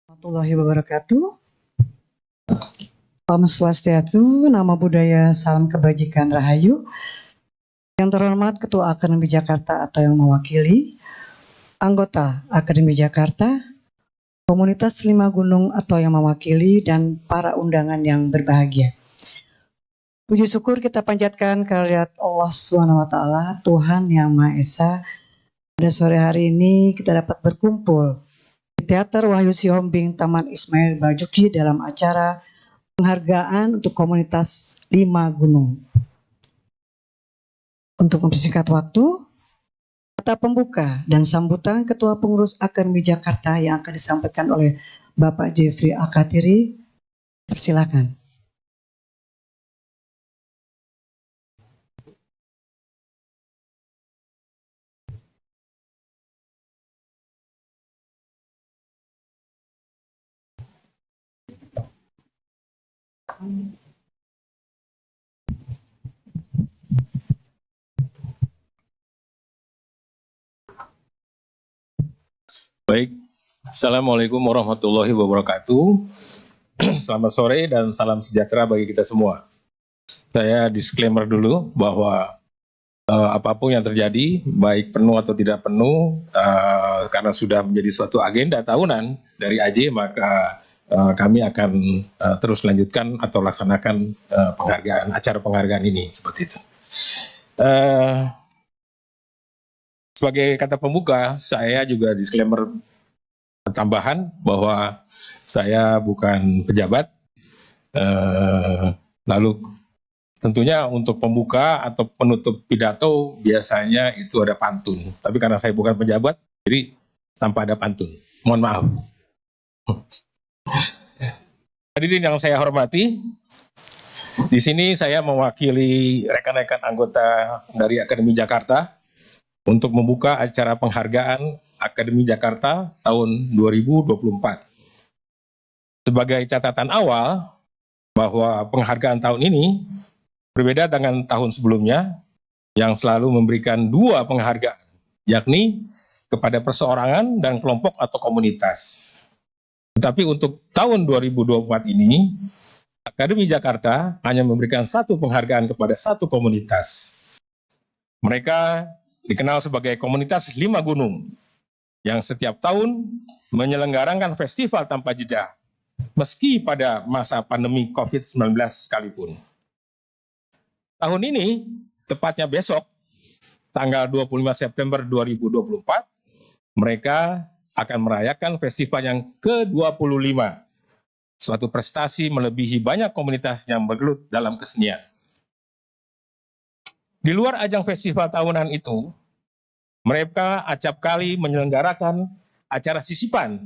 Warahmatullahi wabarakatuh. Om Swastiastu, Namo Buddhaya, salam kebajikan rahayu. Yang terhormat Ketua Akademi Jakarta atau yang mewakili, anggota Akademi Jakarta, komunitas 5 gunung atau yang mewakili, dan para undangan yang berbahagia. Puji syukur kita panjatkan kehadirat Allah SWT, Tuhan Yang Maha Esa. Pada sore hari ini kita dapat berkumpul di Teater Wahyu Sihombing Taman Ismail Marzuki dalam acara penghargaan untuk komunitas 5 gunung. Untuk mempersingkat waktu, kata pembuka dan sambutan Ketua Pengurus Akademi Jakarta yang akan disampaikan oleh Bapak Jeffrey Akatiri, persilakan. Baik, Assalamualaikum warahmatullahi wabarakatuh. Selamat sore dan salam sejahtera bagi kita semua. Saya disclaimer dulu bahwa apapun yang terjadi, baik penuh atau tidak penuh, karena sudah menjadi suatu agenda tahunan dari AJ, maka kami akan terus lanjutkan atau laksanakan acara penghargaan ini seperti itu. Sebagai kata pembuka, saya juga disclaimer tambahan bahwa saya bukan pejabat. Lalu tentunya untuk pembuka atau penutup pidato biasanya itu ada pantun. Tapi karena saya bukan pejabat, jadi tanpa ada pantun. Mohon maaf. Hadirin yang saya hormati, di sini saya mewakili rekan-rekan anggota dari Akademi Jakarta untuk membuka acara penghargaan Akademi Jakarta tahun 2024. Sebagai catatan awal bahwa penghargaan tahun ini berbeda dengan tahun sebelumnya yang selalu memberikan 2 penghargaan, yakni kepada perseorangan dan kelompok atau komunitas. Tetapi untuk tahun 2024 ini, Akademi Jakarta hanya memberikan 1 penghargaan kepada 1 komunitas. Mereka dikenal sebagai komunitas 5 gunung yang setiap tahun menyelenggarakan festival tanpa jeda, meski pada masa pandemi COVID-19 sekalipun. Tahun ini, tepatnya besok, tanggal 25 September 2024, mereka akan merayakan festival yang ke-25, suatu prestasi melebihi banyak komunitas yang bergelut dalam kesenian. Di luar ajang festival tahunan itu, mereka acap kali menyelenggarakan acara sisipan.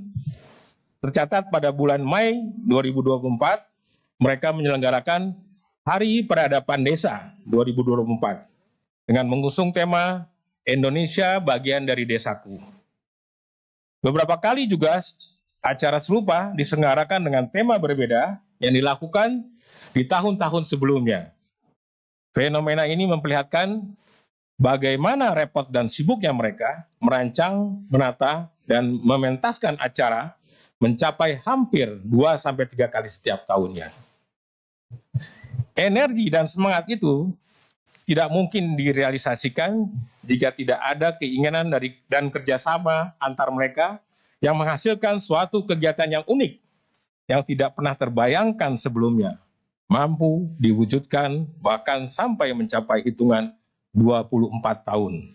Tercatat pada bulan Mei 2024, mereka menyelenggarakan Hari Peradaban Desa 2024 dengan mengusung tema Indonesia Bagian dari Desaku. Beberapa kali juga acara serupa diselenggarakan dengan tema berbeda yang dilakukan di tahun-tahun sebelumnya. Fenomena ini memperlihatkan bagaimana repot dan sibuknya mereka merancang, menata, dan mementaskan acara mencapai hampir 2-3 kali setiap tahunnya. Energi dan semangat itu tidak mungkin direalisasikan jika tidak ada keinginan dan kerjasama antar mereka yang menghasilkan suatu kegiatan yang unik yang tidak pernah terbayangkan sebelumnya, mampu diwujudkan bahkan sampai mencapai hitungan 24 tahun.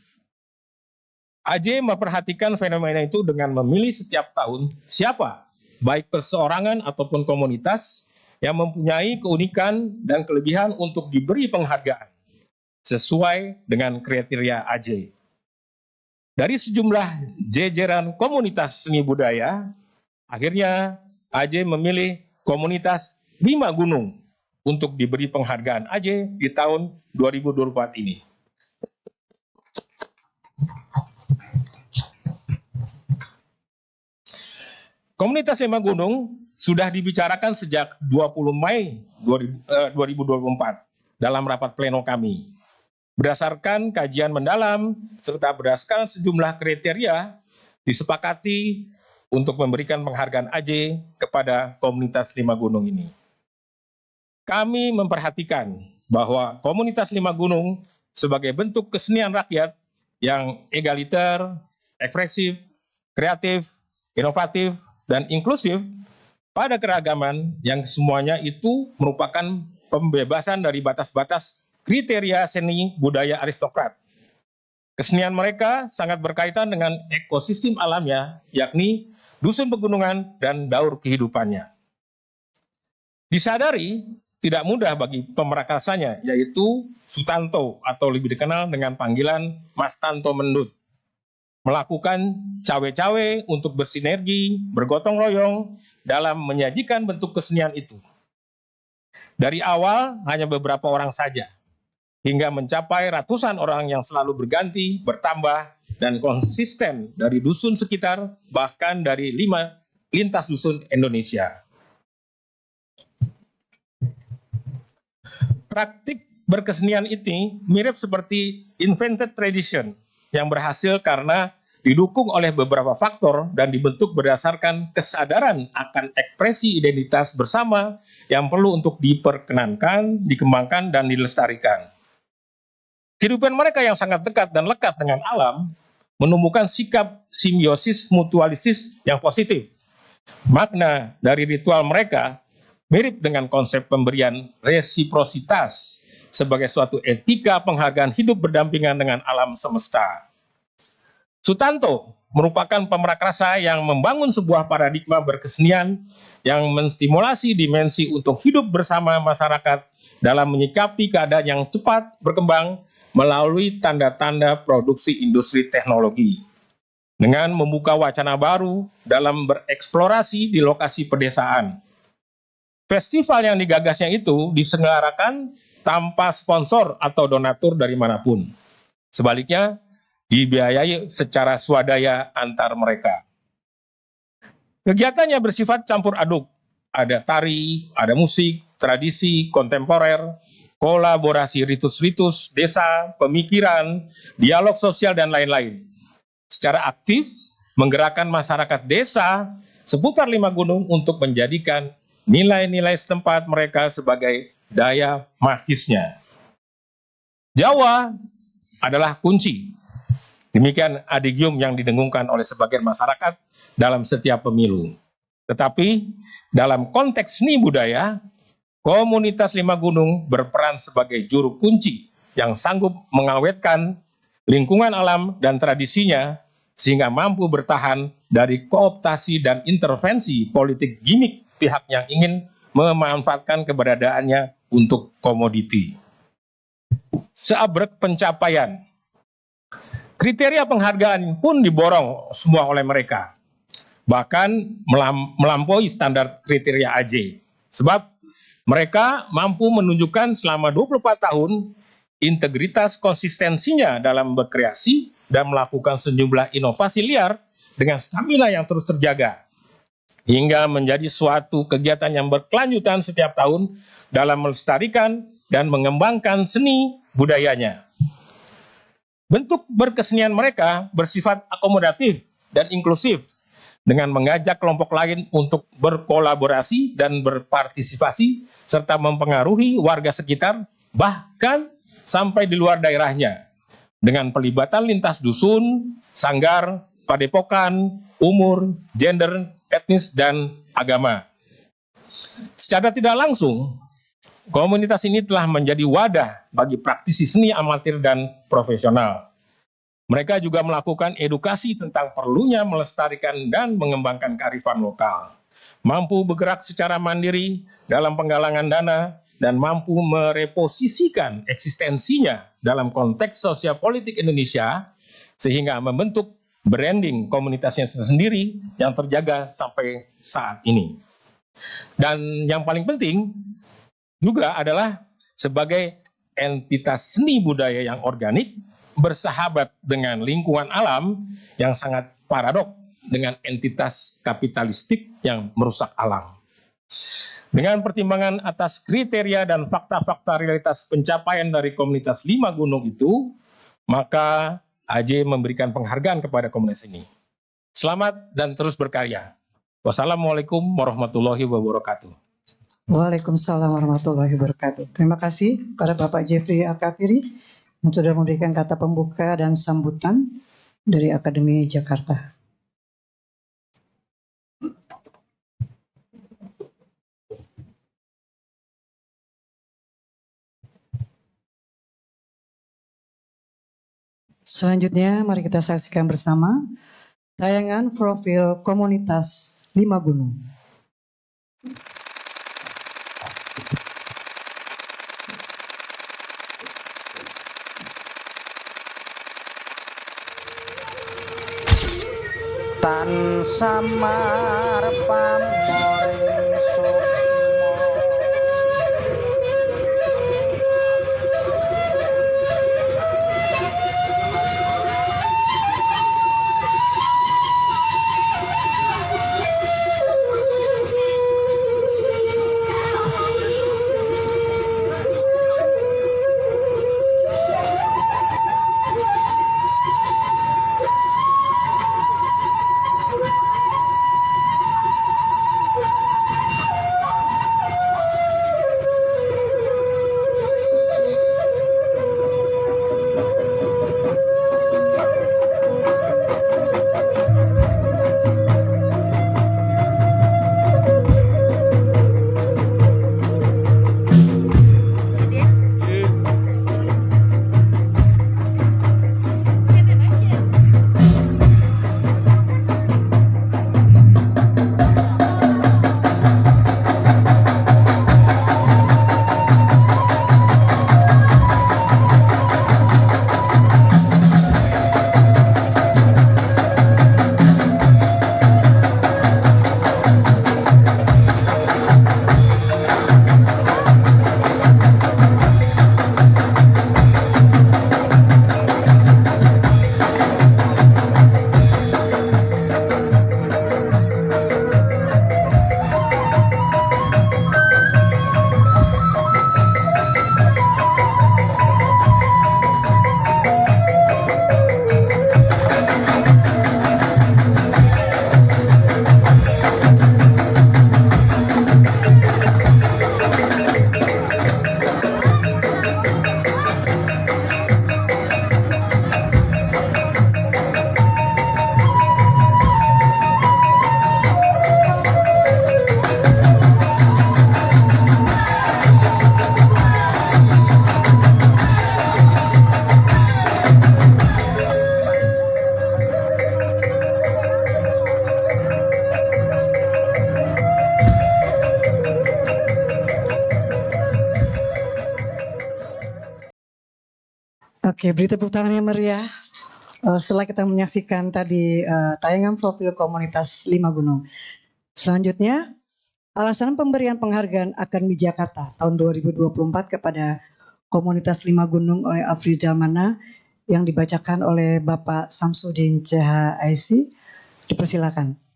AJ memperhatikan fenomena itu dengan memilih setiap tahun siapa, baik perseorangan ataupun komunitas, yang mempunyai keunikan dan kelebihan untuk diberi penghargaan sesuai dengan kriteria AJ. Dari sejumlah jajaran komunitas seni budaya, akhirnya AJ memilih komunitas 5 gunung untuk diberi penghargaan AJ di tahun 2024 ini. Komunitas 5 gunung sudah dibicarakan sejak 20 Mei 2024 dalam rapat pleno kami. Berdasarkan kajian mendalam serta berdasarkan sejumlah kriteria, disepakati untuk memberikan penghargaan AJ kepada komunitas Lima Gunung ini. Kami memperhatikan bahwa komunitas Lima Gunung sebagai bentuk kesenian rakyat yang egaliter, ekspresif, kreatif, inovatif, dan inklusif pada keragaman yang semuanya itu merupakan pembebasan dari batas-batas kriteria seni budaya aristokrat. Kesenian mereka sangat berkaitan dengan ekosistem alamnya, yakni dusun pegunungan dan daur kehidupannya. Disadari tidak mudah bagi pemerakasanya, yaitu Sutanto atau lebih dikenal dengan panggilan Mas Tanto Mendut, melakukan cawe-cawe untuk bersinergi, bergotong royong dalam menyajikan bentuk kesenian itu. Dari awal hanya beberapa orang saja, hingga mencapai ratusan orang yang selalu berganti, bertambah, dan konsisten dari dusun sekitar, bahkan dari 5 lintas dusun Indonesia. Praktik berkesenian ini mirip seperti invented tradition yang berhasil karena didukung oleh beberapa faktor dan dibentuk berdasarkan kesadaran akan ekspresi identitas bersama yang perlu untuk diperkenankan, dikembangkan, dan dilestarikan. Kehidupan mereka yang sangat dekat dan lekat dengan alam menumbuhkan sikap simbiosis mutualistis yang positif. Makna dari ritual mereka mirip dengan konsep pemberian resiprositas sebagai suatu etika penghargaan hidup berdampingan dengan alam semesta. Sutanto merupakan pemerakrasa yang membangun sebuah paradigma berkesenian yang menstimulasi dimensi untuk hidup bersama masyarakat dalam menyikapi keadaan yang cepat berkembang melalui tanda-tanda produksi industri teknologi. Dengan membuka wacana baru dalam bereksplorasi di lokasi pedesaan. Festival yang digagasnya itu diselenggarakan tanpa sponsor atau donatur dari manapun. Sebaliknya, dibiayai secara swadaya antar mereka. Kegiatannya bersifat campur aduk. Ada tari, ada musik, tradisi, kontemporer, kolaborasi ritus-ritus, desa, pemikiran, dialog sosial, dan lain-lain. Secara aktif, menggerakkan masyarakat desa seputar Lima Gunung untuk menjadikan nilai-nilai setempat mereka sebagai daya magisnya. Jawa adalah kunci. Demikian adigium yang didengungkan oleh sebagian masyarakat dalam setiap pemilu. Tetapi dalam konteks seni budaya, komunitas Lima Gunung berperan sebagai juru kunci yang sanggup mengawetkan lingkungan alam dan tradisinya sehingga mampu bertahan dari kooptasi dan intervensi politik gimmick pihak yang ingin memanfaatkan keberadaannya untuk komoditi. Seabrek pencapaian. Kriteria penghargaan pun diborong semua oleh mereka. Bahkan melampaui standar kriteria AJ. Sebab mereka mampu menunjukkan selama 24 tahun integritas konsistensinya dalam berkreasi dan melakukan sejumlah inovasi liar dengan stamina yang terus terjaga. Hingga menjadi suatu kegiatan yang berkelanjutan setiap tahun dalam melestarikan dan mengembangkan seni budayanya. Bentuk berkesenian mereka bersifat akomodatif dan inklusif dengan mengajak kelompok lain untuk berkolaborasi dan berpartisipasi serta mempengaruhi warga sekitar bahkan sampai di luar daerahnya dengan pelibatan lintas dusun, sanggar, padepokan, umur, gender, etnis, dan agama. Secara tidak langsung, komunitas ini telah menjadi wadah bagi praktisi seni amatir dan profesional. Mereka juga melakukan edukasi tentang perlunya melestarikan dan mengembangkan kearifan lokal. Mampu bergerak secara mandiri dalam penggalangan dana dan mampu mereposisikan eksistensinya dalam konteks sosial politik Indonesia sehingga membentuk branding komunitasnya sendiri yang terjaga sampai saat ini. Dan yang paling penting juga adalah sebagai entitas seni budaya yang organik bersahabat dengan lingkungan alam yang sangat paradok dengan entitas kapitalistik yang merusak alam. Dengan pertimbangan atas kriteria dan fakta-fakta realitas pencapaian dari komunitas Lima Gunung itu, maka AJ memberikan penghargaan kepada komunitas ini. Selamat dan terus berkarya. Wassalamualaikum warahmatullahi wabarakatuh. Waalaikumsalam warahmatullahi wabarakatuh. Terima kasih pada Bapak Jeffrey Al-Kafiri yang sudah memberikan kata pembuka dan sambutan dari Akademi Jakarta. Selanjutnya, mari kita saksikan bersama tayangan profil komunitas 5 Gunung. Tan samar pamoring suksma Oke, beri tepuk tangan yang meriah. Setelah kita menyaksikan tadi tayangan profil komunitas 5 Gunung. Selanjutnya, alasan pemberian penghargaan Akademi Jakarta tahun 2024 kepada komunitas 5 Gunung oleh Afrizal Mana yang dibacakan oleh Bapak Samsudin CHIC. Dipersilakan.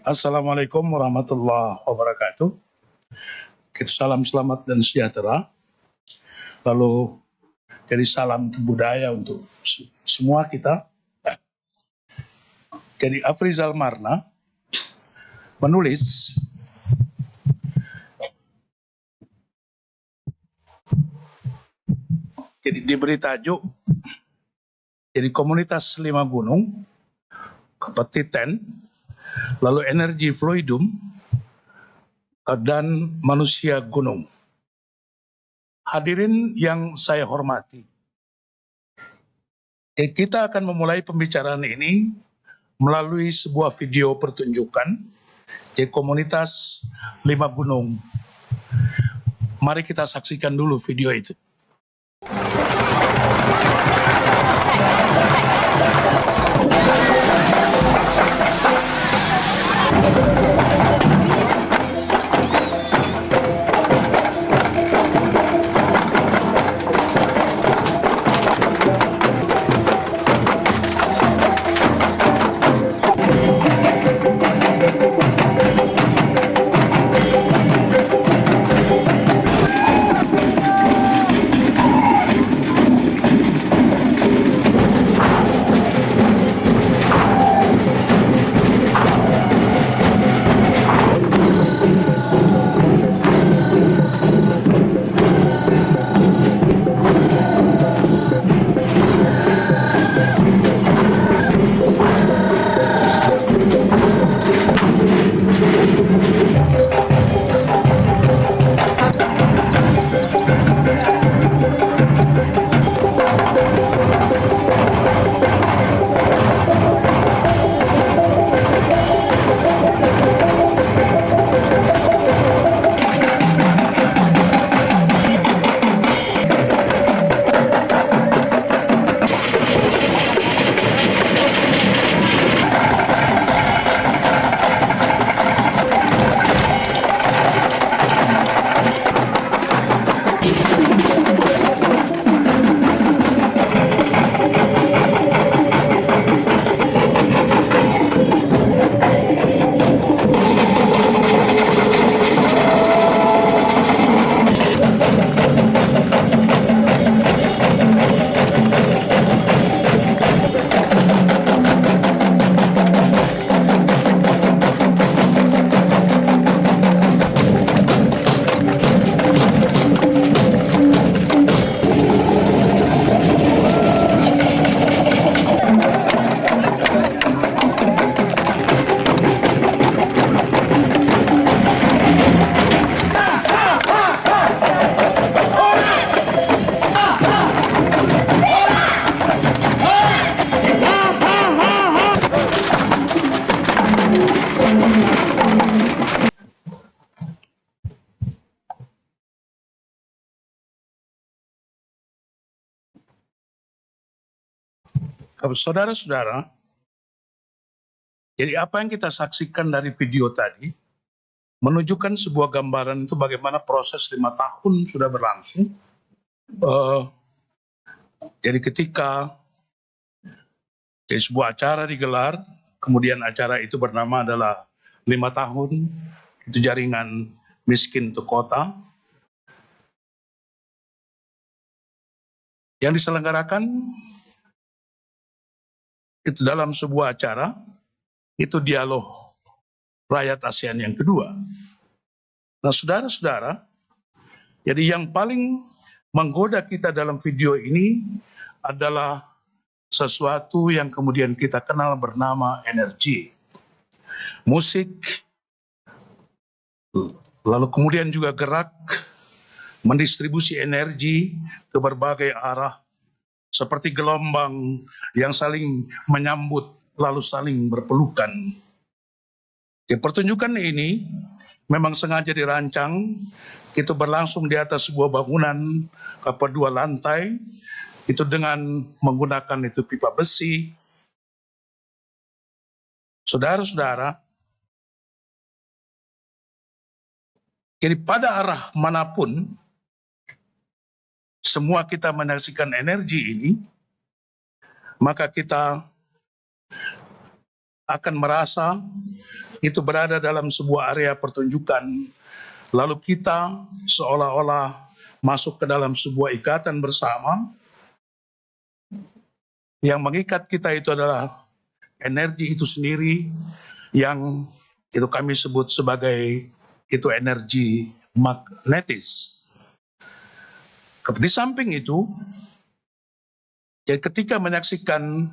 Assalamualaikum warahmatullahi wabarakatuh. Salam selamat dan sejahtera. Lalu jadi salam budaya untuk semua kita. Jadi Afrizal Marna menulis jadi diberi tajuk jadi komunitas 5 gunung kompeten, lalu energi fluidum dan manusia gunung. Hadirin yang saya hormati, kita akan memulai pembicaraan ini melalui sebuah video pertunjukan di komunitas 5 gunung. Mari kita saksikan dulu video itu. Saudara-saudara, jadi apa yang kita saksikan dari video tadi menunjukkan sebuah gambaran itu bagaimana proses 5 tahun sudah berlangsung. Jadi ketika sebuah acara digelar, kemudian acara itu bernama adalah 5 tahun, itu jaringan miskin untuk kota, yang diselenggarakan itu dalam sebuah acara, itu dialog rakyat ASEAN yang kedua. Nah, saudara-saudara, jadi yang paling menggoda kita dalam video ini adalah sesuatu yang kemudian kita kenal bernama energi. Musik, lalu kemudian juga gerak, mendistribusi energi ke berbagai arah, seperti gelombang yang saling menyambut lalu saling berpelukan. Ya, pertunjukan ini memang sengaja dirancang, itu berlangsung di atas sebuah bangunan 2 lantai, itu dengan menggunakan itu pipa besi. Saudara-saudara, jadi pada arah manapun, semua kita menyaksikan energi ini, maka kita akan merasa itu berada dalam sebuah area pertunjukan, lalu kita seolah-olah masuk ke dalam sebuah ikatan bersama. Yang mengikat kita itu adalah energi itu sendiri, yang itu kami sebut sebagai itu energi magnetis. Di samping itu, jadi ketika menyaksikan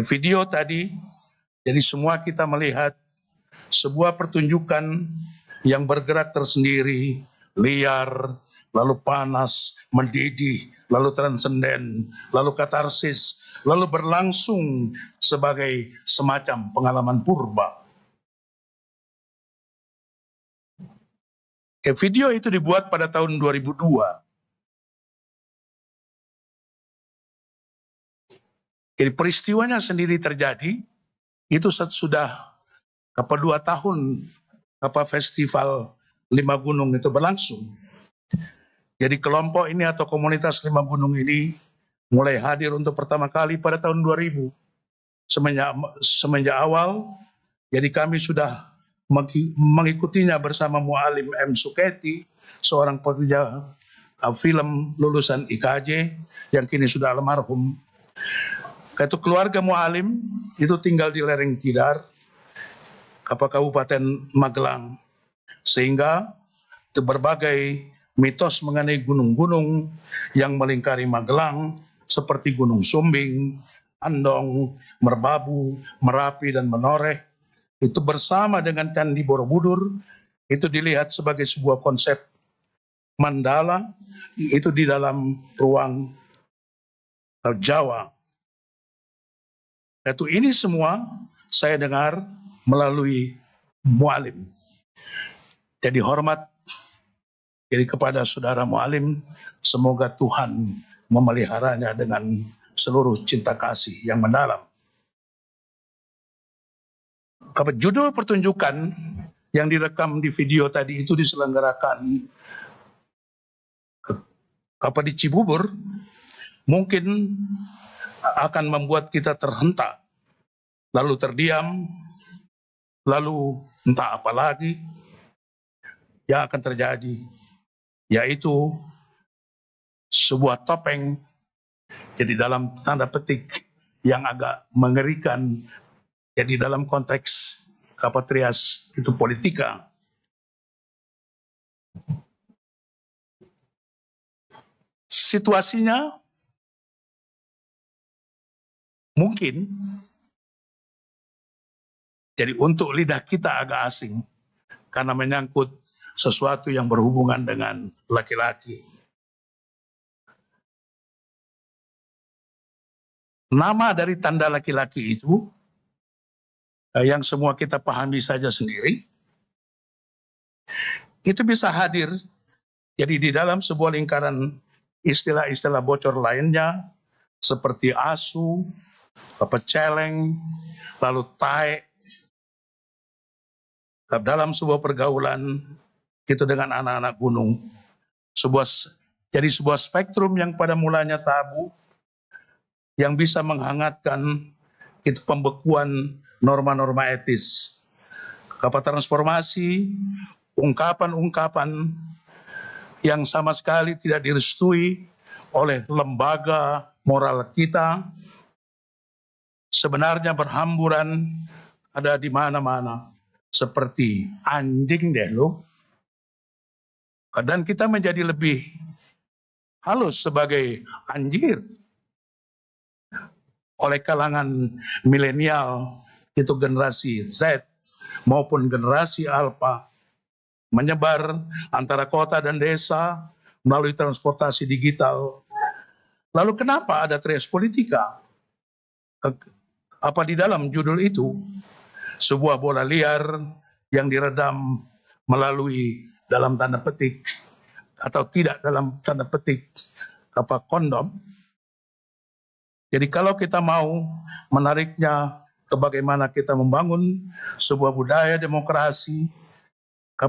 video tadi, jadi semua kita melihat sebuah pertunjukan yang bergerak tersendiri, liar, lalu panas, mendidih, lalu transenden, lalu katarsis, lalu berlangsung sebagai semacam pengalaman purba. Video itu dibuat pada tahun 2002. Jadi peristiwanya sendiri terjadi, itu sudah 2 tahun festival 5 Gunung itu berlangsung. Jadi kelompok ini atau komunitas 5 Gunung ini mulai hadir untuk pertama kali pada tahun 2000. Semenjak awal, jadi kami sudah mengikutinya bersama Mualim M. Suketi, seorang pekerja film lulusan IKJ yang kini sudah almarhum. Itu keluarga Mualim itu tinggal di lereng Tidar, Kabupaten Magelang, sehingga itu berbagai mitos mengenai gunung-gunung yang melingkari Magelang seperti Gunung Sumbing, Andong, Merbabu, Merapi, dan Menoreh, itu bersama dengan Candi Borobudur, itu dilihat sebagai sebuah konsep mandala, itu di dalam ruang Jawa. Itu ini semua saya dengar melalui Mualim. Jadi hormat jadi kepada saudara Mualim, semoga Tuhan memeliharanya dengan seluruh cinta kasih yang mendalam. Judul pertunjukan yang direkam di video tadi itu diselenggarakan di Cibubur, mungkin akan membuat kita terhentak, lalu terdiam, lalu entah apa lagi yang akan terjadi, yaitu sebuah topeng, jadi dalam tanda petik yang agak mengerikan, jadi dalam konteks Trias itu politika. Situasinya mungkin jadi untuk lidah kita agak asing karena menyangkut sesuatu yang berhubungan dengan laki-laki. Nama dari tanda laki-laki itu yang semua kita pahami saja sendiri, itu bisa hadir jadi di dalam sebuah lingkaran istilah-istilah bocor lainnya seperti asu, celeng, lalu taek, dalam sebuah pergaulan itu dengan anak-anak gunung. Jadi sebuah spektrum yang pada mulanya tabu, yang bisa menghangatkan itu pembekuan norma-norma etis. Transformasi, ungkapan-ungkapan yang sama sekali tidak direstui oleh lembaga moral kita, sebenarnya berhamburan ada di mana-mana. Seperti anjing deh lo. Dan kita menjadi lebih halus sebagai anjir oleh kalangan milenial, itu generasi Z maupun generasi Alpha, menyebar antara kota dan desa melalui transportasi digital. Lalu kenapa ada Tres Politika? Apa di dalam judul itu sebuah bola liar yang diredam melalui dalam tanda petik atau tidak dalam tanda petik kondom. Jadi kalau kita mau menariknya ke bagaimana kita membangun sebuah budaya demokrasi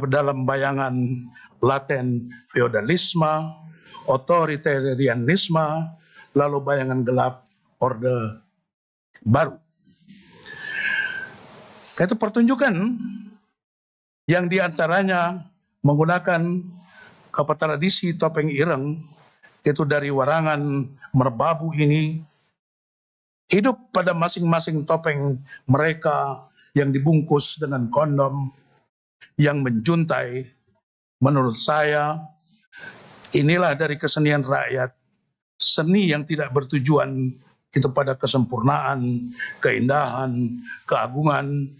dalam bayangan laten feodalisme, otoritarianisme, lalu bayangan gelap orde baru. Itu pertunjukan yang diantaranya menggunakan tradisi topeng ireng, itu dari warangan merbabu ini, hidup pada masing-masing topeng mereka yang dibungkus dengan kondom, yang menjuntai. Menurut saya, inilah dari kesenian rakyat, seni yang tidak bertujuan itu pada kesempurnaan, keindahan, keagungan,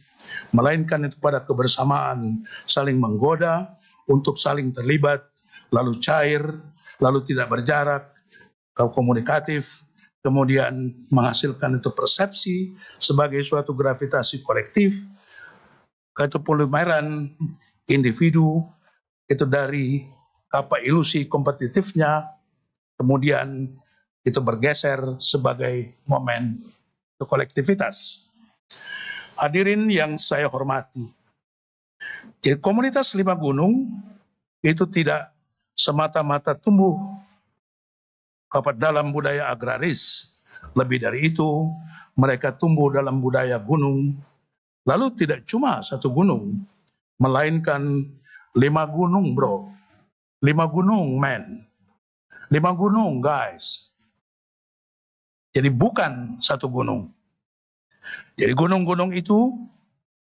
melainkan itu pada kebersamaan, saling menggoda untuk saling terlibat, lalu cair, lalu tidak berjarak, komunikatif, kemudian menghasilkan itu persepsi sebagai suatu gravitasi kolektif, itu polimeran individu, itu dari ilusi kompetitifnya, kemudian itu bergeser sebagai momen kolektivitas. Hadirin yang saya hormati, jadi komunitas Lima Gunung itu tidak semata-mata tumbuh dalam budaya agraris. Lebih dari itu, mereka tumbuh dalam budaya gunung. Lalu tidak cuma satu gunung, melainkan 5 gunung bro. 5 gunung men. 5 gunung guys. Jadi bukan satu gunung. Jadi gunung-gunung itu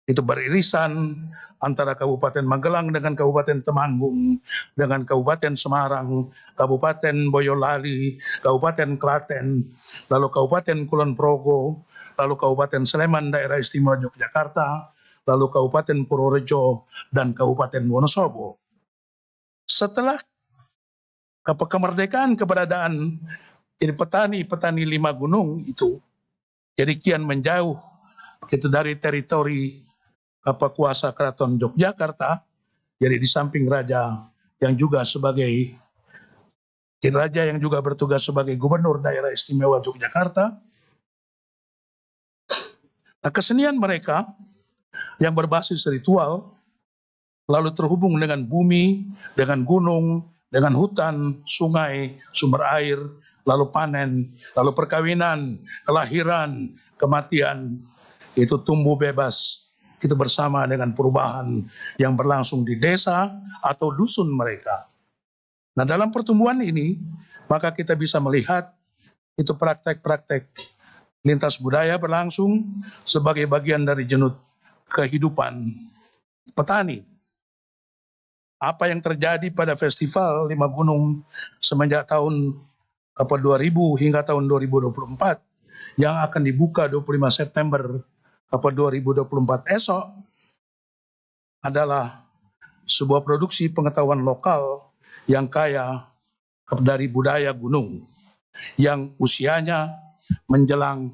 beririsan antara Kabupaten Magelang dengan Kabupaten Temanggung, dengan Kabupaten Semarang, Kabupaten Boyolali, Kabupaten Klaten, lalu Kabupaten Kulon Progo, lalu Kabupaten Sleman, Daerah Istimewa Yogyakarta, lalu Kabupaten Purworejo, dan Kabupaten Wonosobo. Setelah kemerdekaan keberadaan jadi petani-petani 5 gunung itu, jadi kian menjauh itu dari teritori kuasa Keraton Yogyakarta, jadi di samping raja yang juga bertugas sebagai gubernur Daerah Istimewa Yogyakarta. Nah, kesenian mereka yang berbasis ritual, lalu terhubung dengan bumi, dengan gunung, dengan hutan, sungai, sumber air, lalu panen, lalu perkawinan, kelahiran, kematian, itu tumbuh bebas, itu bersama dengan perubahan yang berlangsung di desa atau dusun mereka. Nah, dalam pertumbuhan ini, maka kita bisa melihat itu praktek-praktek lintas budaya berlangsung sebagai bagian dari jenut kehidupan petani. Apa yang terjadi pada Festival 5 Gunung semenjak tahun 2000 hingga tahun 2024 yang akan dibuka 25 September 2024 esok adalah sebuah produksi pengetahuan lokal yang kaya dari budaya gunung yang usianya menjelang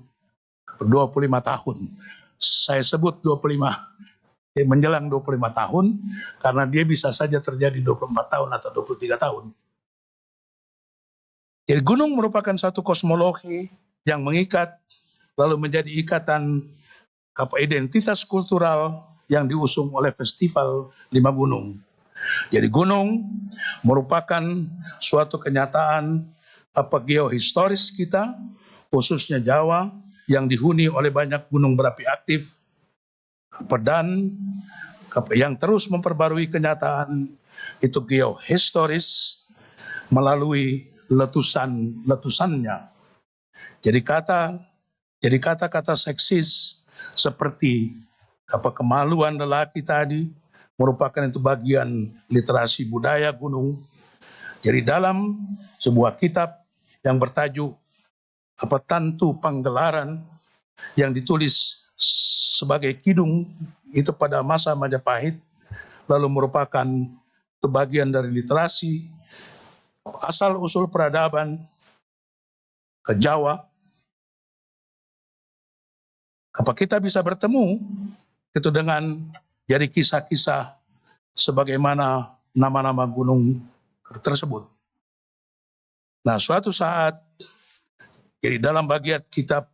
25 tahun. Saya sebut 25 menjelang 25 tahun karena dia bisa saja terjadi 24 tahun atau 23 tahun. Jadi gunung merupakan satu kosmologi yang mengikat lalu menjadi ikatan identitas kultural yang diusung oleh Festival Lima Gunung. Jadi gunung merupakan suatu kenyataan geohistoris kita, khususnya Jawa, yang dihuni oleh banyak gunung berapi aktif, dan yang terus memperbarui kenyataan itu geohistoris melalui letusannya. Jadi kata-kata seksis seperti kemaluan lelaki tadi merupakan itu bagian literasi budaya gunung. Jadi dalam sebuah kitab yang bertajuk Tantu Panggelaran yang ditulis sebagai kidung itu pada masa Majapahit, lalu merupakan itu bagian dari literasi asal usul peradaban ke Jawa. Kita bisa bertemu itu dengan dari kisah-kisah sebagaimana nama-nama gunung tersebut. Nah, suatu saat jadi dalam bagian kitab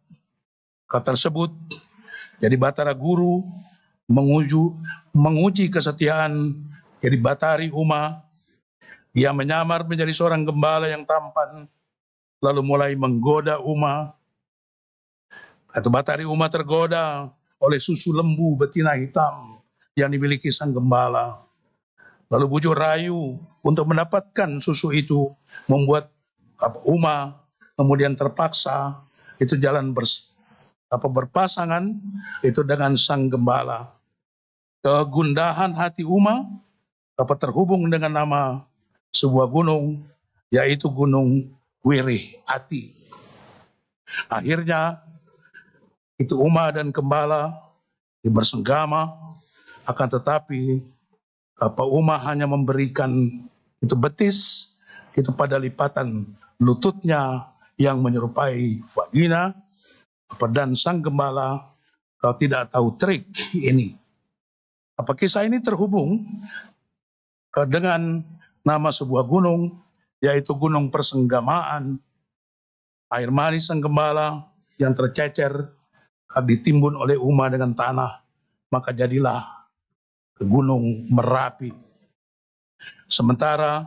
tersebut, jadi Batara Guru menguji kesetiaan jadi Batari Uma. Ia menyamar menjadi seorang gembala yang tampan, lalu mulai menggoda Uma. Atau Batari Uma tergoda oleh susu lembu betina hitam yang dimiliki sang gembala. Lalu bujuk rayu untuk mendapatkan susu itu membuat Uma kemudian terpaksa itu jalan berpasangan itu dengan sang gembala. Kegundahan hati Uma terhubung dengan nama sebuah gunung, yaitu Gunung Wirih Ati. Akhirnya itu Uma dan gembala bersenggama, akan tetapi Uma hanya memberikan itu betis itu pada lipatan lututnya yang menyerupai vagina, dan sang gembala tidak tahu trik ini. Kisah ini terhubung dengan nama sebuah gunung, yaitu Gunung Persenggamaan. Air mani sang gembala yang tercecer ditimbun oleh Uma dengan tanah, maka jadilah Gunung Merapi. Sementara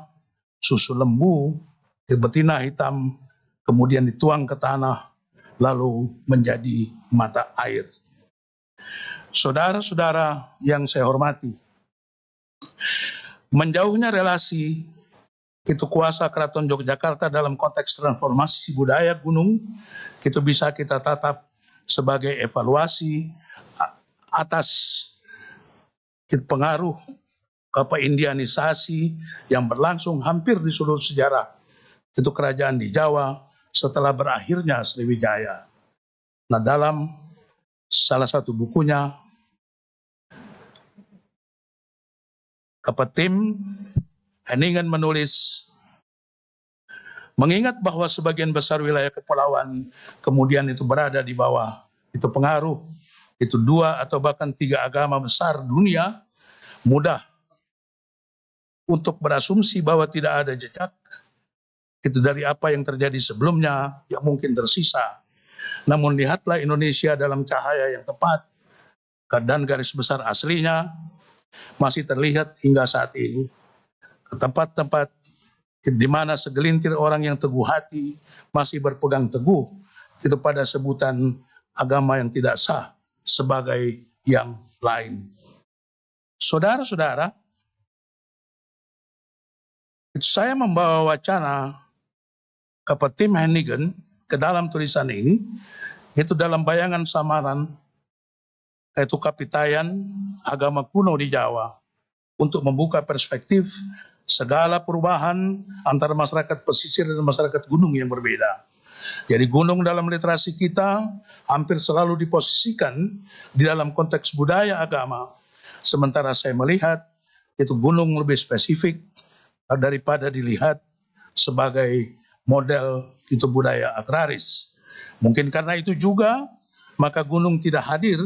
susu lembu betina hitam kemudian dituang ke tanah, lalu menjadi mata air. Saudara-saudara yang saya hormati, menjauhnya relasi itu kuasa Keraton Yogyakarta dalam konteks transformasi budaya gunung, itu bisa kita tatap sebagai evaluasi atas pengaruh indianisasi yang berlangsung hampir di seluruh sejarah itu kerajaan di Jawa setelah berakhirnya Sriwijaya. Nah, dalam salah satu bukunya, Tim Henningen menulis, mengingat bahwa sebagian besar wilayah kepulauan kemudian itu berada di bawah itu pengaruh itu 2 atau bahkan 3 agama besar dunia, mudah untuk berasumsi bahwa tidak ada jejak itu dari apa yang terjadi sebelumnya yang mungkin tersisa. Namun lihatlah Indonesia dalam cahaya yang tepat, dan garis besar aslinya masih terlihat hingga saat ini. Tempat-tempat di mana segelintir orang yang teguh hati masih berpegang teguh itu pada sebutan agama yang tidak sah sebagai yang lain. Saudara-saudara, saya membawa wacana Tim Henningen ke dalam tulisan ini, itu dalam bayangan samaran, yaitu kapitayan agama kuno di Jawa, untuk membuka perspektif segala perubahan antara masyarakat pesisir dan masyarakat gunung yang berbeda. Jadi gunung dalam literasi kita hampir selalu diposisikan di dalam konteks budaya agama, sementara saya melihat itu gunung lebih spesifik daripada dilihat sebagai model itu budaya agraris. Mungkin karena itu juga maka gunung tidak hadir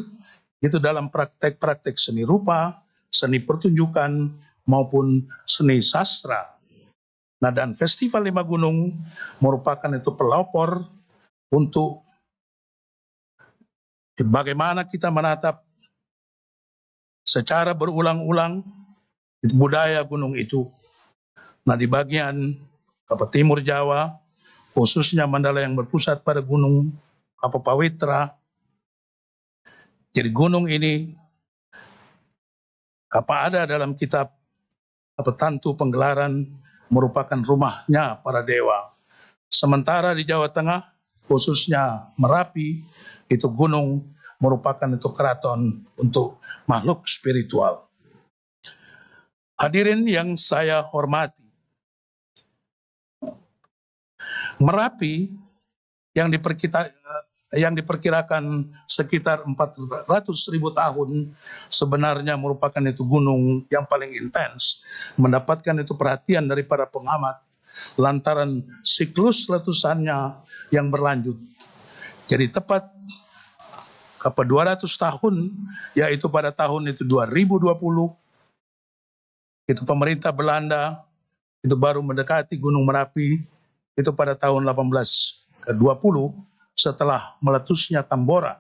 itu dalam praktek-praktek seni rupa, seni pertunjukan maupun seni sastra. Nah, dan Festival Lima Gunung merupakan itu pelopor untuk bagaimana kita menatap secara berulang-ulang budaya gunung itu. Nah, di bagian timur Jawa, khususnya Mandala yang berpusat pada gunung Pawitra. Jadi gunung ini ada dalam kitab Tantu Penggelaran merupakan rumahnya para dewa. Sementara di Jawa Tengah, khususnya Merapi, itu gunung merupakan itu keraton untuk makhluk spiritual. Hadirin yang saya hormati, Merapi yang diperkirakan sekitar 400.000 tahun sebenarnya merupakan itu gunung yang paling intens, mendapatkan itu perhatian dari para pengamat lantaran siklus letusannya yang berlanjut. Jadi tepat 200 tahun, yaitu pada tahun itu 2020, itu pemerintah Belanda itu baru mendekati Gunung Merapi itu pada tahun 1820 setelah meletusnya Tambora,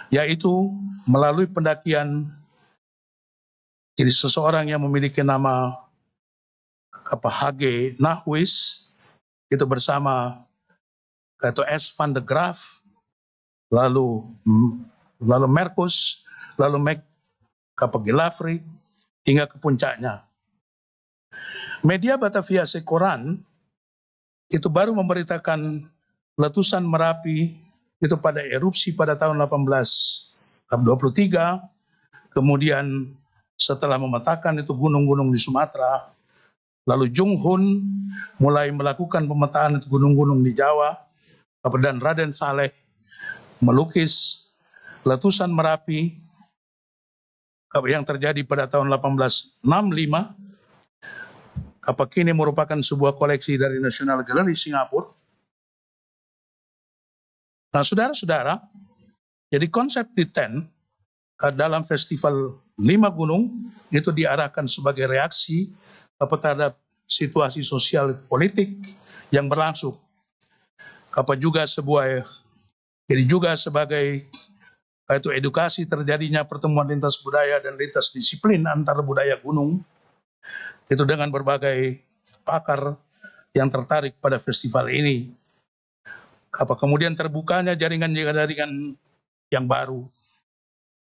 yaitu melalui pendakian jadi seseorang yang memiliki nama H.G. Nahwis itu bersama S. van de Graaf, lalu Merkus, lalu Gilafri hingga ke puncaknya. Media Batavia Sekoran itu baru memberitakan letusan Merapi itu pada erupsi pada tahun 1823, kemudian setelah memetakan itu gunung-gunung di Sumatera, lalu Jung Hun mulai melakukan pemetaan itu gunung-gunung di Jawa, dan Raden Saleh melukis letusan Merapi yang terjadi pada tahun 1865, kini merupakan sebuah koleksi dari National Gallery Singapura. Nah, saudara-saudara, jadi konsep D10 dalam festival 5 gunung itu diarahkan sebagai reaksi terhadap situasi sosial politik yang berlangsung. Juga sebagai itu edukasi terjadinya pertemuan lintas budaya dan lintas disiplin antara budaya gunung itu dengan berbagai pakar yang tertarik pada festival ini. Kemudian terbukanya jaringan-jaringan yang baru.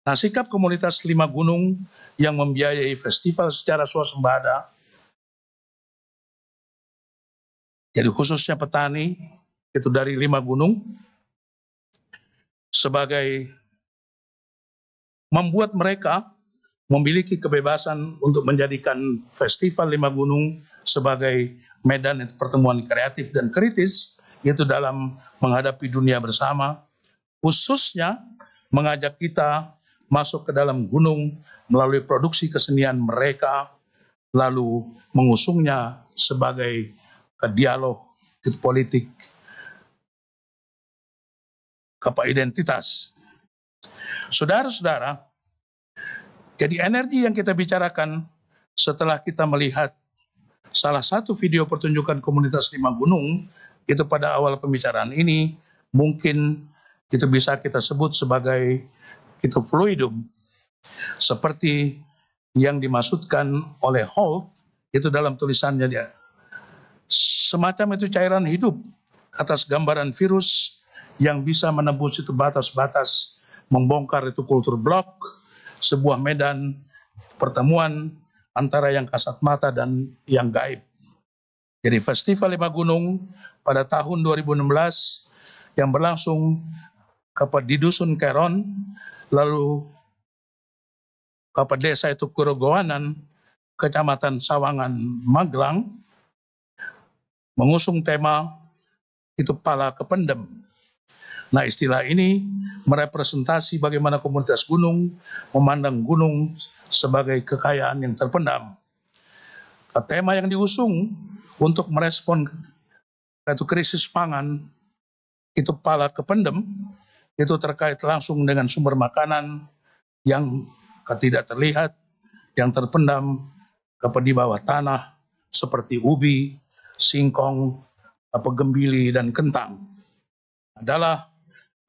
Nah, sikap komunitas 5 gunung yang membiayai festival secara swasembada, jadi khususnya petani itu dari 5 gunung, sebagai membuat mereka memiliki kebebasan untuk menjadikan festival 5 gunung sebagai medan pertemuan kreatif dan kritis, itu dalam menghadapi dunia bersama, khususnya mengajak kita masuk ke dalam gunung melalui produksi kesenian mereka, lalu mengusungnya sebagai dialog politik identitas. Saudara-saudara, jadi energi yang kita bicarakan setelah kita melihat salah satu video pertunjukan komunitas 5 gunung, itu pada awal pembicaraan ini, mungkin itu bisa kita sebut sebagai itu fluidum, seperti yang dimaksudkan oleh Hall itu dalam tulisannya dia. Semacam itu cairan hidup atas gambaran virus yang bisa menembus itu batas-batas, membongkar itu kultur blok, sebuah medan pertemuan antara yang kasat mata dan yang gaib. Jadi Festival 5 Gunung pada tahun 2016 yang berlangsung di Dusun Keron, lalu desa itu Kurogowanan, Kecamatan Sawangan, Magelang, mengusung tema itu Pala Kependem. Nah, istilah ini merepresentasi bagaimana komunitas gunung memandang gunung sebagai kekayaan yang terpendam. Tema yang diusung untuk merespon itu krisis pangan, itu Pala Kependem, itu terkait langsung dengan sumber makanan yang tidak terlihat, yang terpendam di bawah tanah, seperti ubi, singkong, gembili, dan kentang. Adalah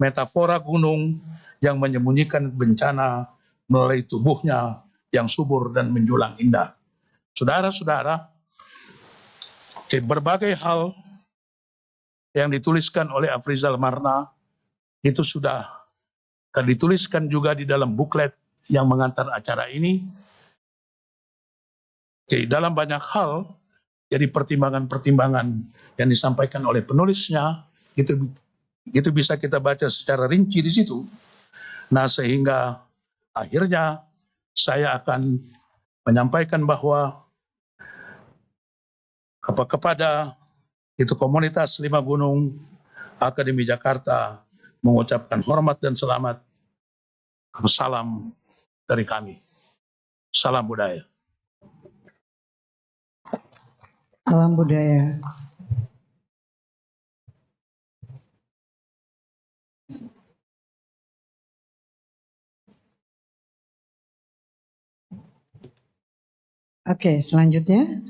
metafora gunung yang menyembunyikan bencana melalui tubuhnya yang subur dan menjulang indah. Saudara-saudara, di berbagai hal yang dituliskan oleh Afrizal Marna itu sudah dituliskan juga di dalam buklet yang mengantar acara ini. Di dalam banyak hal, jadi pertimbangan-pertimbangan yang disampaikan oleh penulisnya, itu bisa kita baca secara rinci di situ. Nah, sehingga akhirnya saya akan menyampaikan bahwa kepada itu komunitas Lima Gunung Akademi Jakarta mengucapkan hormat dan selamat. Salam dari kami. Salam budaya. Salam budaya. Oke, selanjutnya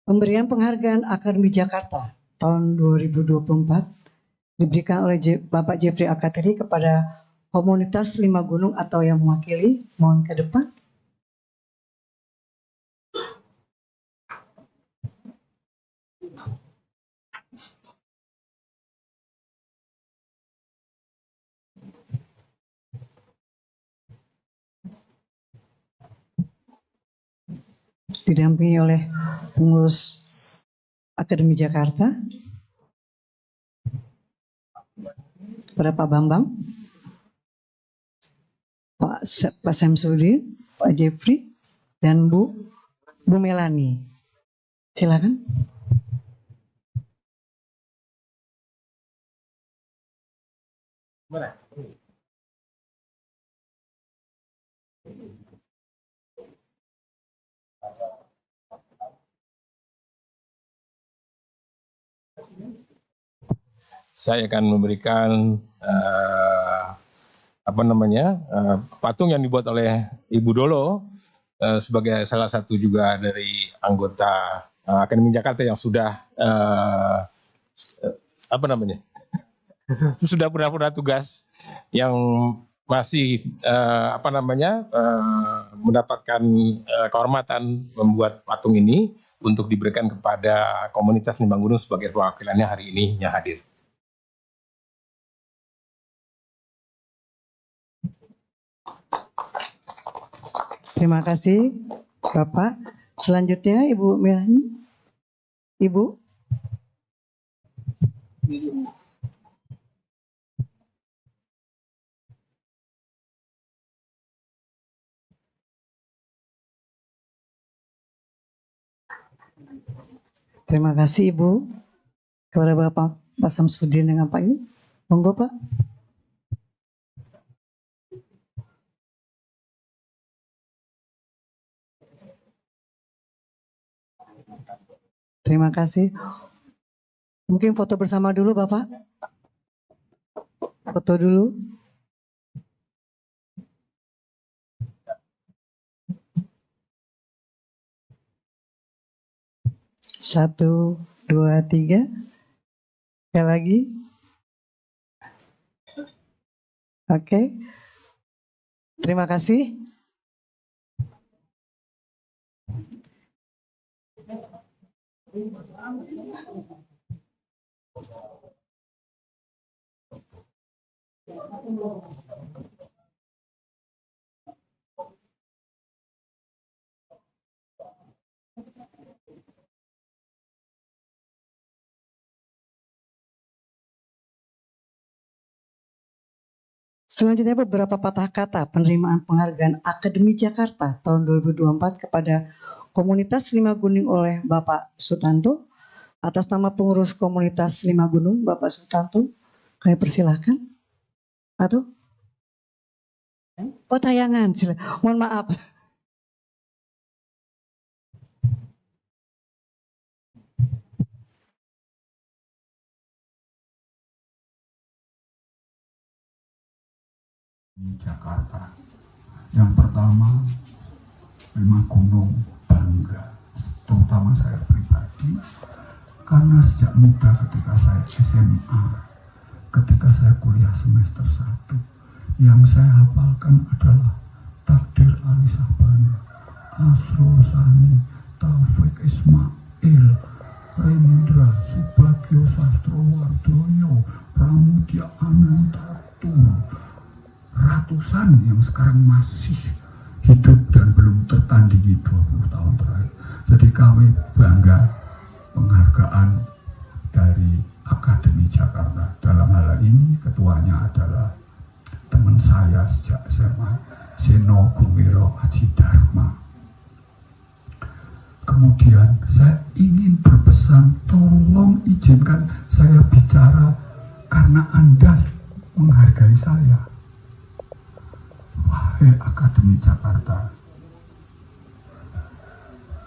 pemberian penghargaan Akademi Jakarta tahun 2024 diberikan oleh Bapak Jeffrey Akatiri kepada komunitas Lima Gunung atau yang mewakili. Mohon ke depan. Didampingi oleh pengurus Akademi Jakarta, kepada Pak Bambang, Pak Samsudin, Pak Jeffrey, dan Bu Melani. Silakan. Saya akan memberikan patung yang dibuat oleh Ibu Dolo sebagai salah satu juga dari anggota Akademi Jakarta yang sudah sudah pernah tugas, yang masih mendapatkan kehormatan membuat patung ini untuk diberikan kepada komunitas Lima Gunung sebagai perwakilannya hari ini yang hadir. Terima kasih, Bapak. Selanjutnya, Ibu Melani. Ibu. Terima kasih, Ibu. Kepada Bapak Samsudin dengan Pak ini. Monggo, Pak. Terima kasih. Mungkin foto bersama dulu, Bapak. Foto dulu. Satu, dua, tiga. Sekali lagi. Oke. Terima kasih. Selanjutnya beberapa patah kata penerimaan penghargaan Akademi Jakarta tahun 2024 kepada komunitas Lima Gunung oleh Bapak Sutanto. Atas nama pengurus komunitas Lima Gunung, Bapak Sutanto, kami persilahkan. Atau? Oh, tayangan, mohon maaf. Di Jakarta, yang pertama Lima Gunung bangga, terutama saya pribadi, karena sejak muda ketika saya SMA ketika saya kuliah semester 1. Yang saya hafalkan adalah Takdir Ali Sabani, Asrul Sani, Taufik Ismail, Rendra, Subagio Sastrowardoyo, Pramudia Anantatur, ratusan yang sekarang masih hidup dan belum tertandingi 20 tahun terakhir. Jadi kami bangga penghargaan dari Akademi Jakarta. Dalam hal ini ketuanya adalah teman saya sejak SMA, Seno Gumiro Aji Dharma. Kemudian saya ingin berpesan, tolong izinkan saya bicara karena Anda menghargai saya. Wahai Akademi Jakarta,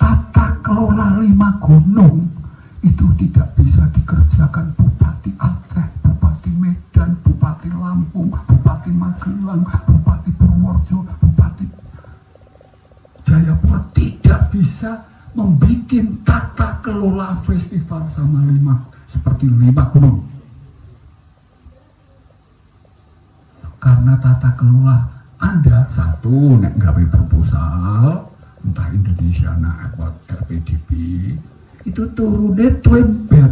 tata kelola 5 gunung itu tidak bisa dikerjakan Bupati Aceh, Bupati Medan, Bupati Lampung, Bupati Magelang, Bupati Purworejo, Bupati Jayapura. Tidak bisa membuat tata kelola festival sama 5 seperti 5 gunung. Karena tata kelola Anda satu nek gawe proposal entah Indonesia Airport RPDP itu turunnya twembet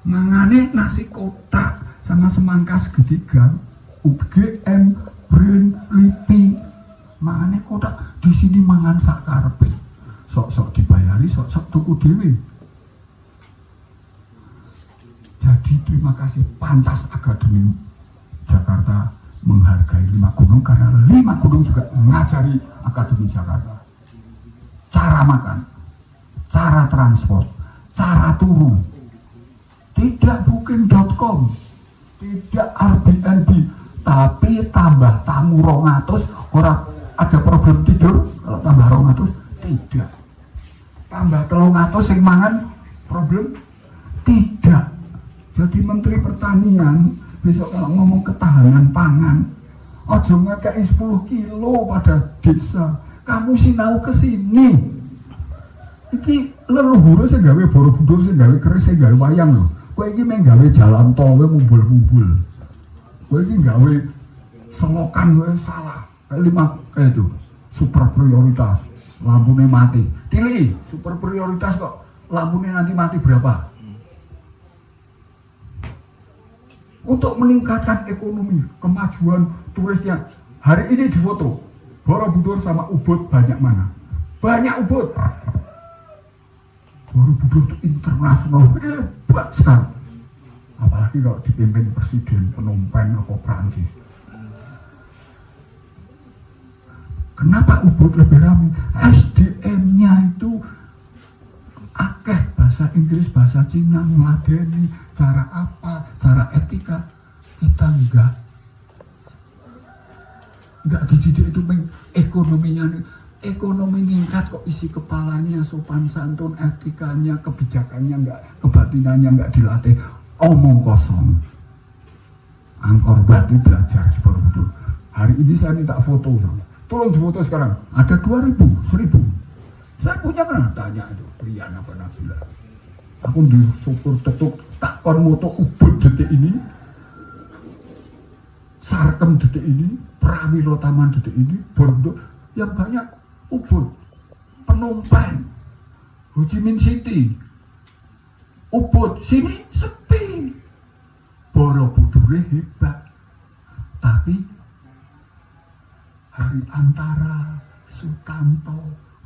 mangane nasi kotak sama semangka segitiga UGM Brain Lipi mangane kotak di sini mangan sakarpe sok-sok dibayari sok-sok tuku dewe. Jadi terima kasih, pantas Akademi Jakarta menghargai 5 gunung karena 5 gunung juga mengajari Akademi Jakarta cara makan, cara transport, cara turun. Tidak booking.com, tidak Airbnb, tapi tambah tamu 200 orang ada problem tidur kalau tambah 200 tidak. Tambah 300 yang mangan problem tidak. Jadi Menteri Pertanian besok kalau ngomong ketahanan pangan, ojo ngekei 10 kilo pada desa. Kamu sinau ke sini. Iki leluhur saya gawe Borobudur, saya gawe keris, saya gawe wayang loh. Kowe iki meng gawe jalan tol kowe mumbul-mumbul. Kowe iki gawe selokan kowe salah. Kayak 5 itu super prioritas. Lampunya mati. Pilih super prioritas kok. Lampunya nanti mati berapa? Untuk meningkatkan ekonomi, kemajuan turisnya. Hari ini difoto Borobudur sama Ubud banyak mana? Banyak Ubud. Borobudur itu internasional hebat sekali. Apalagi kalau dipimpin Presiden Phnom Penh atau Prancis. Kenapa Ubud lebih ramai? SDM-nya itu akeh bahasa Inggris, bahasa Cina, meladeni cara apa, cara etika. Kita enggak dididik itu ekonomi meningkat kok isi kepalanya sopan santun, etikanya, kebijakannya enggak, kebatinannya enggak dilatih, omong kosong. Angkor Batu belajar di Borobudur. Hari ini saya minta foto, tolong difoto sekarang. Ada 2.000, 1.000. Saya punya pernah tanya itu, Brian apa Nabila. Aku di syukur tetuk tak kon moto Ubud detik ini, Sarkem detik ini, Prawiro Taman detik ini, Borobudur yang banyak Ubud, Phnom Penh, Ho Chi Minh City, Ubud sini sepi. Borobudurnya hebat, tapi Hari Antara, Sutanto,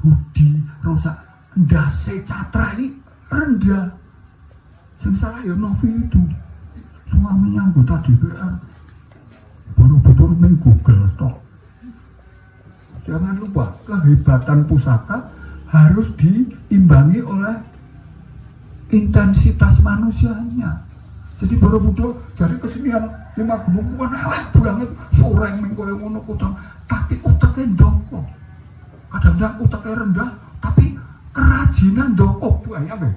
Hudi, Rosa, ndase Catra ini rendah. Yang salah ya Novi itu, suaminya anggota DPR. Borobudur main Google toh. Jangan lupa kehebatan pusaka harus diimbangi oleh intensitas manusianya. Jadi Borobudur jadi kesenian 5 gunung kan elek banget, soreng mengkoyo ngono kutang, tapi uteknya ndoko. Kadang-kadang uteknya rendah, tapi kerajinan ndoko banyak ya.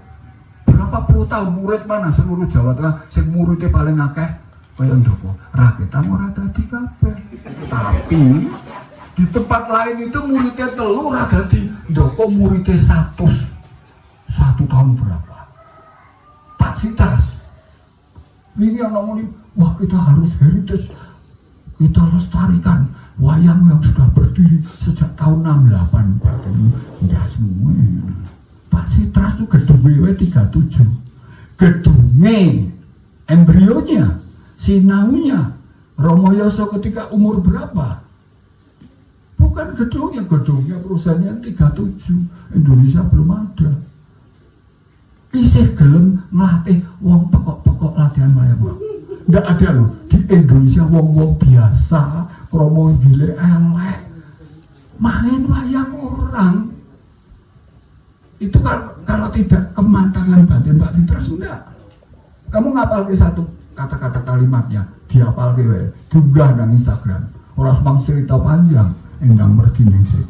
Berapa puluh tahun murid mana seluruh Jawa Tengah sing muridnya paling akeh kaya ndoko. Rakyat ora dadi kabeh. Tapi di tempat lain itu muridnya telu ora dadi ndoko, muridnya 100. 1 tahun berapa? Pasitas. Ini yang ngomongin, wah kita harus heritage, kita lestarikan wayang yang sudah berdiri sejak tahun 68. Ini tidak semua. Pak Sitras itu gedung WW37, gedungnya, embrionya, sinaunya, Romo Yoso ketika umur berapa? Bukan gedungnya perusahaannya 37, Indonesia belum ada. Isih gelem ngelatih wong pokok-pokok latihan wayang. Nggak ada loh, di Indonesia wong-wong biasa, promo gile elek, main wayang orang. Itu kalau tidak kemantangan batin Pak Sitras, enggak. Kamu ngapal ke satu kata-kata kalimatnya, dihafal ke diunggah nang Instagram. Orang semang cerita panjang, endang berdinding sih.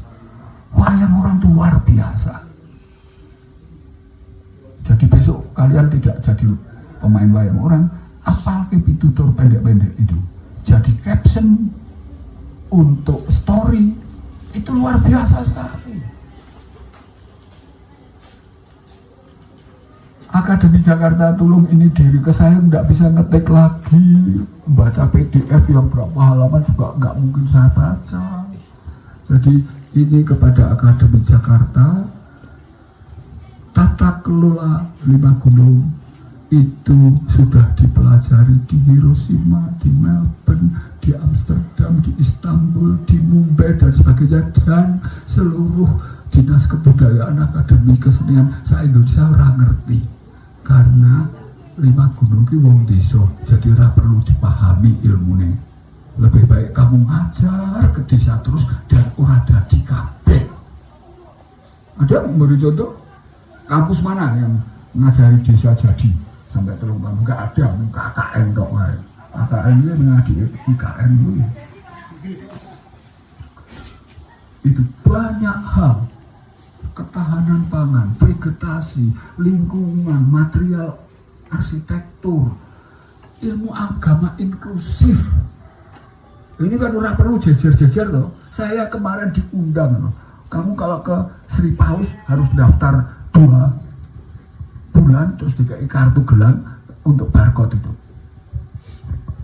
Wayang orang itu luar biasa. Jadi besok kalian tidak jadi pemain wayang orang, apal ke pitutur pendek-pendek itu. Jadi caption untuk story itu luar biasa sekali. Akademi Jakarta Tulung ini diri ke saya nggak bisa ngetik lagi, baca PDF yang berapa halaman juga nggak mungkin saya baca. Jadi ini kepada Akademi Jakarta, tata kelola 5 gunung itu sudah dipelajari di Hiroshima, di Melbourne, di Amsterdam, di Istanbul, di Mumbai dan sebagainya, dan seluruh dinas kebudayaan akademi kesenian se-Indonesia orang ngerti. Karena 5 gunung ki wong desa, jadi ora perlu dipahami ilmune. Lebih baik kamu ngajar ke desa terus dan ora dadi kabeh. Ada memberi contoh kampus mana yang ngajari desa jadi sampai 3 tahun? Enggak ada, KKN kok wae. KKN ini mengadi IKN dulu. Itu banyak hal. Ketahanan pangan, vegetasi, lingkungan, material arsitektur, ilmu agama inklusif. Ini kan ora perlu jejer-jejer loh. Saya kemarin diundang loh. Kamu kalau ke Sri Paus harus daftar 2 bulan terus dikai kartu gelang untuk barcode itu.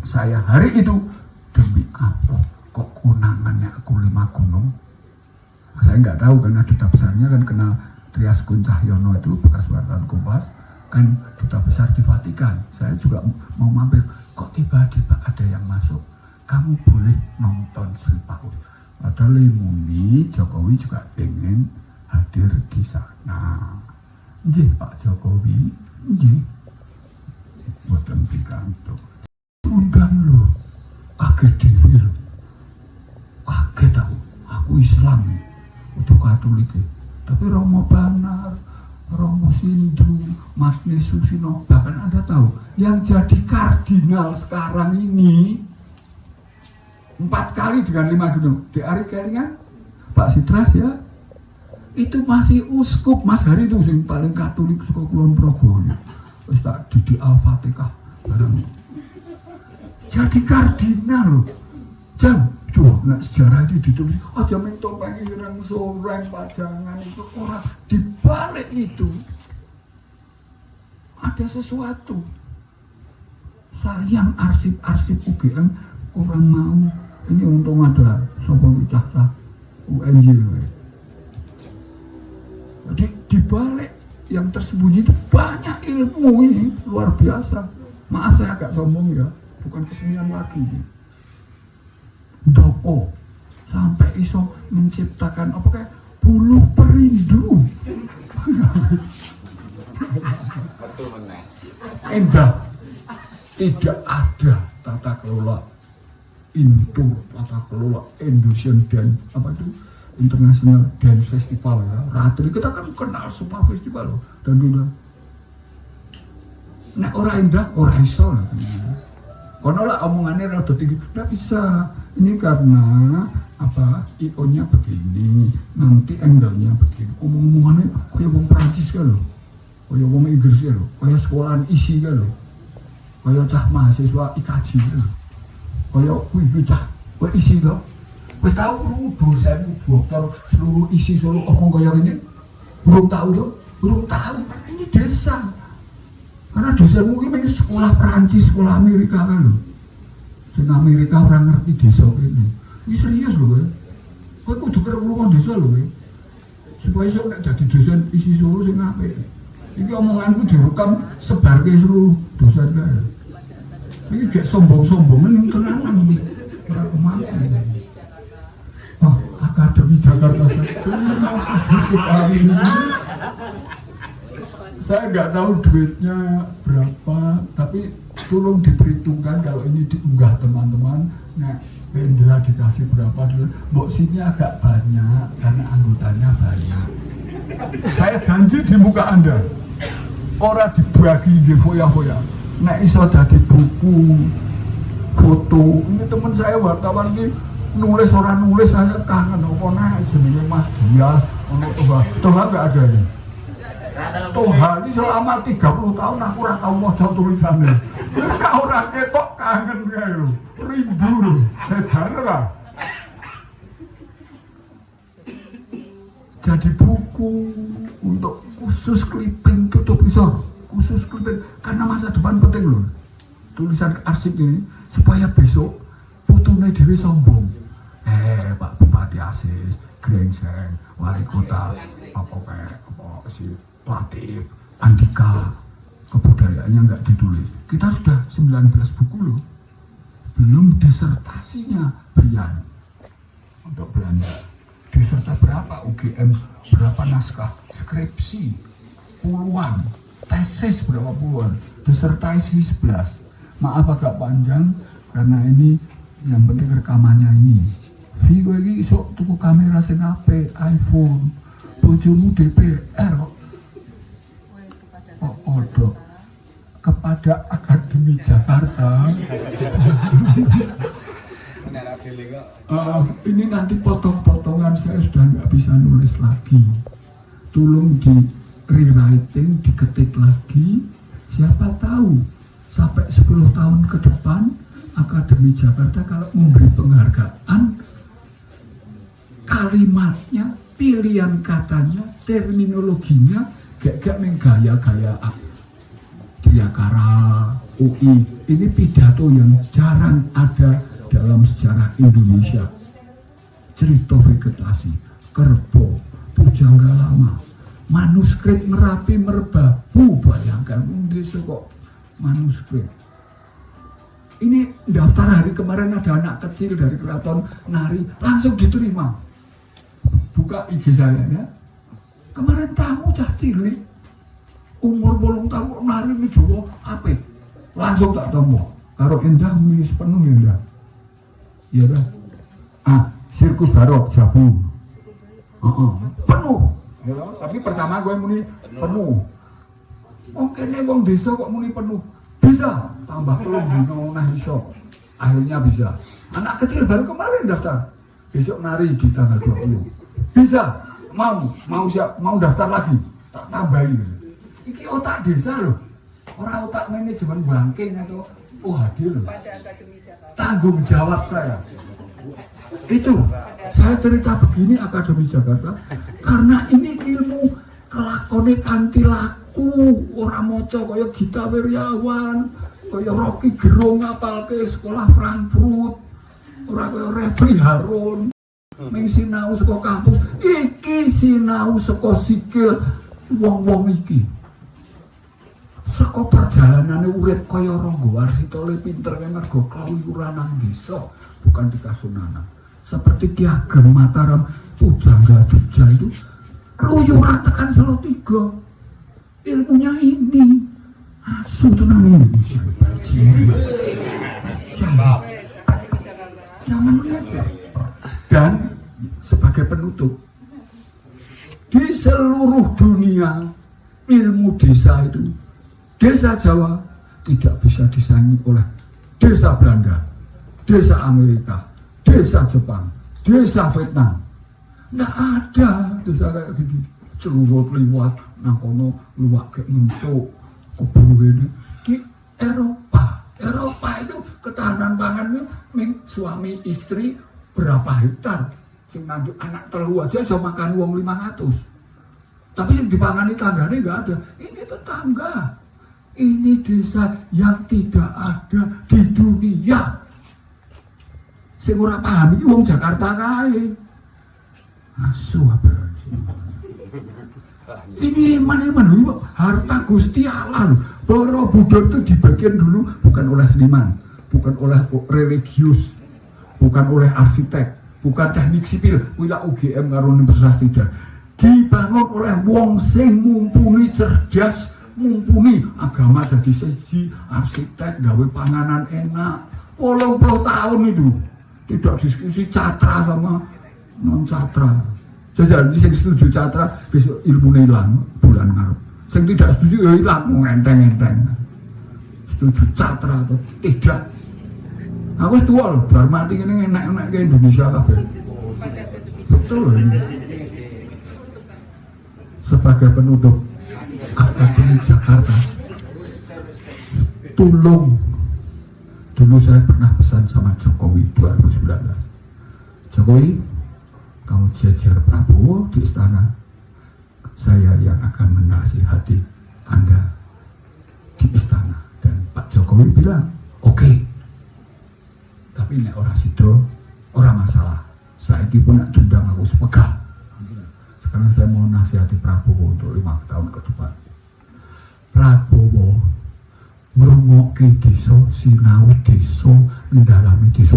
Saya hari itu demi apa kok konangannya aku 5 gunung. Saya nggak tahu karena duta besarnya kan kenal Trias Kun Cahyono itu bekas wartawan Kompas, kan duta besar di Vatikan. Saya juga mau mampir, kok tiba-tiba ada yang masuk, kamu boleh nonton Sri Paus. Padahal Limuni Jokowi juga pengen hadir di sana. Nggih Pak Jokowi, nggih. Boten pikantuk. Undang lho, kaget dhewe lho. Kaget aku Islam nih. Untuk Katolik, tapi Romo Banar, Romo Sindu, Mas Nesusino, bahkan Anda tahu yang jadi kardinal sekarang ini 4 kali dengan 5 gunung. Di Ari Kelingan, Pak Sitras ya, itu masih uskup. Mas Hari itu yang paling Katolik suka Kulon Progo, terus tak didik Al-Fatihah barang. Jadi kardinal loh, jauh. Nah, sejarah itu ditulis aja mentopengi orang soreng pajangan itu orang dibalik itu ada sesuatu. Sayang arsip UGM orang mau. Ini untung ada sopo cah-cah UNJ. Jadi dibalik yang tersembunyi itu banyak ilmu ini luar biasa. Maaf saya agak sombong ya, bukan kesenian lagi. Doko sampai iso menciptakan apa kayak bulu perindu. Endah, tidak ada tata kelola tata kelola Indonesian Dance apa itu International Dance Festival ya. Ratu kita kan kenal semua festival loh dan dunia. Nek ora indah, ora iso lah. Kono lah omongannya rada tinggi, nggak bisa. Ini karena apa? IO-nya begini, nanti angle-nya begini. Omong-omongannya kayak wong Prancis kan loh, kayak wong Inggris kan loh, kayak sekolahan isi kan loh, kayak cah mahasiswa IKJ kan loh, kayak wih cah, kayak isi loh. Wis tahu lu dosen dokter seluruh isi seluruh omong kayak ini, belum tahu loh, belum tahu. Ini desa. Karena dosen mungkin ini sekolah Perancis, sekolah Amerika kan loh. Di Amerika orang ngerti desa ini. Ini serius loh ya. Kau kudu kerumunan desa loh ya. Supaya saya nggak jadi dosen isi Solo sih ngapain. Ini omonganku direkam sebar ke seluruh dosen kan. Ini kayak sombong-sombongan yang tenanan. Oh, Akademi Jakarta. Saya nggak tahu duitnya berapa, tapi tolong diperhitungkan kalau ini diunggah teman-teman. Nah, Rendra dikasih berapa dulu? Mbok sini agak banyak karena anggotanya banyak. Saya janji di muka Anda, orang dibagi di foya-foya. Nah, iso jadi buku, foto. Ini teman saya wartawan ini nulis orang nulis saya kangen. Apa nah jenenge Mas Dias, ono Toha nggak ada ini. Toha ini selama 30 tahun aku ora tau maca tulisannya. Nek ora ketok kangen kae lho. Rindu lho. Edan ora. Jadi buku untuk khusus clipping tutup isor, khusus clipping karena masa depan penting loh. Tulisan arsip ini supaya besok fotonya dewi sombong. Pak Bupati Asis, Grengseng, Wali Kota, apa si Latif, Andika, kebudayaannya nggak ditulis. Kita sudah 19 buku loh, belum disertasinya Brian untuk Belanda. Diserta berapa UGM, berapa naskah, skripsi, puluhan, tesis berapa puluhan, disertasi 11. Maaf agak panjang karena ini yang penting rekamannya ini. Vigo ini sok tuku kamera sing apik, iPhone, bojomu DPR kok. Dok. Kepada Akademi Jakarta. Ini nanti potong-potongan saya sudah nggak bisa nulis lagi. Tolong di rewriting, diketik lagi. Siapa tahu sampai 10 tahun ke depan Akademi Jakarta kalau memberi penghargaan, kalimatnya, pilihan katanya, terminologinya gak menggaya-gaya Triakara, UI. Ini pidato yang jarang ada dalam sejarah Indonesia. Cerita vegetasi, kerbau, pujangga lama, manuskrip Merapi Merbabu, bayangkan desa kok manuskrip. Ini daftar hari kemarin ada anak kecil dari keraton nari, langsung diterima. Buka IG saya ya. Kemarin tamu cah cilik, umur 8 tahun nari ini Jawa apa? Langsung tak temu. Karo Endah nulis penuh Endah. Iya dah. Sirkus Barok Jabu. Penuh. Ya, tapi pertama gue muni penuh. Oke nih wong desa kok muni penuh. Bisa tambah telur dino nah iso. Akhirnya bisa. Anak kecil baru kemarin daftar. Besok nari di tanggal 20. Bisa. Mau daftar lagi. Tak tambahin. Iki otak desa loh. Orang otak manajemen banking atau hadir loh. Tanggung jawab saya. Itu saya cerita begini Akademi Jakarta karena ini ilmu kelakone kanthi laku, ora maca kaya Gita Wirjawan, kaya Rocky Gerung ngapalke sekolah Frankfurt, ora kaya Refri Harun ming sinau saka kampus. Iki sinau saka sikil wong-wong iki. Saka perjalanane urip kaya Rangga Warsita le pinter mergo keluyuran nang desa, bukan di Kasunanan. Seperti Ki Ageng Mataram, Pujangga Jogja itu keluyuran tekan Selo 3. Ilmunya ini asu tenang Indonesia. Jangan aja. Dan sebagai penutup, di seluruh dunia ilmu desa itu, desa Jawa tidak bisa disaingi oleh desa Belanda, desa Amerika, desa Jepang, desa Vietnam. Nggak ada desa kayak gini. Celurut liwat, nah kono luwak kayak menco, kubur ini. Di Eropa itu ketahanan pangan itu suami istri berapa hektar. Sing nanduk anak telu aja bisa makan uang 500. Tapi sing dipangani tanggane nggak ada. Ini tetangga. Ini desa yang tidak ada di dunia. Sing ora paham iki wong Jakarta kae. Asu apa? Ini mana harta Gusti Allah loh. Borobudur itu dibagian dulu bukan oleh seniman, bukan oleh religius, bukan oleh arsitek, bukan teknik sipil, kuila UGM karo universitas tidak. Dibangun oleh wong sing mumpuni, cerdas, mumpuni agama jadi siji, arsitek gawe panganan enak. 80 tahun itu tidak diskusi catra sama non catra. Jadi yang setuju catra besok ilmu hilang bulan ngarep. Yang tidak setuju ya hilang ngenteng-ngenteng. Setuju catra atau tidak? Aku setuju loh, bar mati ini enak-enak ke Indonesia kabeh. Betul ini. Sebagai penutup Akademi Jakarta, tolong. Dulu saya pernah pesan sama Jokowi 2019. Jokowi, kamu jajar Prabowo di istana, saya yang akan menasihati Anda di istana. Dan Pak Jokowi bilang, oke. Tapi nek ora sido, ora masalah. Saya pun nak dendam aku sepegah. Sekarang saya mau nasihati Prabowo untuk 5 tahun ke depan. Prabowo ngrungokke desa, sinau desa, mendalami desa.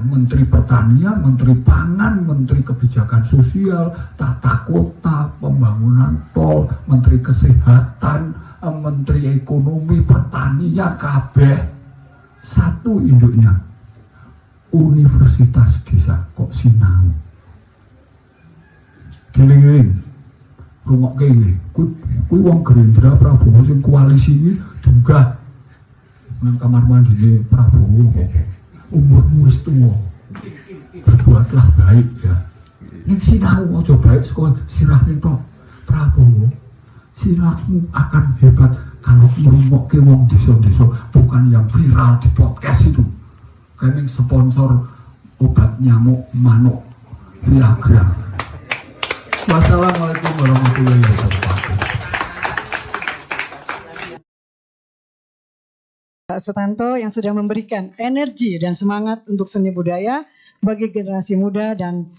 Menteri Pertanian, Menteri Pangan, Menteri Kebijakan Sosial, Tata Kota, Pembangunan Tol, Menteri Kesehatan, Menteri Ekonomi, Pertanian, kabeh satu induknya Universitas Desa kok sinau. Giling-giling rungokke iki. Kuwi wong Gerindra Prabowo sing koalisi iki juga nang kamar mandi Prabowo kok. Umurmu wis tua, berbuatlah baik ya. Nek sinau aja baik sekolah sirahmu tok. Prabowo, sirahmu akan hebat kalau ngrungokke wong desa-desa, bukan yang viral di podcast itu. Kayak sponsor obat nyamuk manuk Viagra. Wassalamualaikum warahmatullahi wabarakatuh. Pak Sutanto yang sudah memberikan energi dan semangat untuk seni budaya bagi generasi muda dan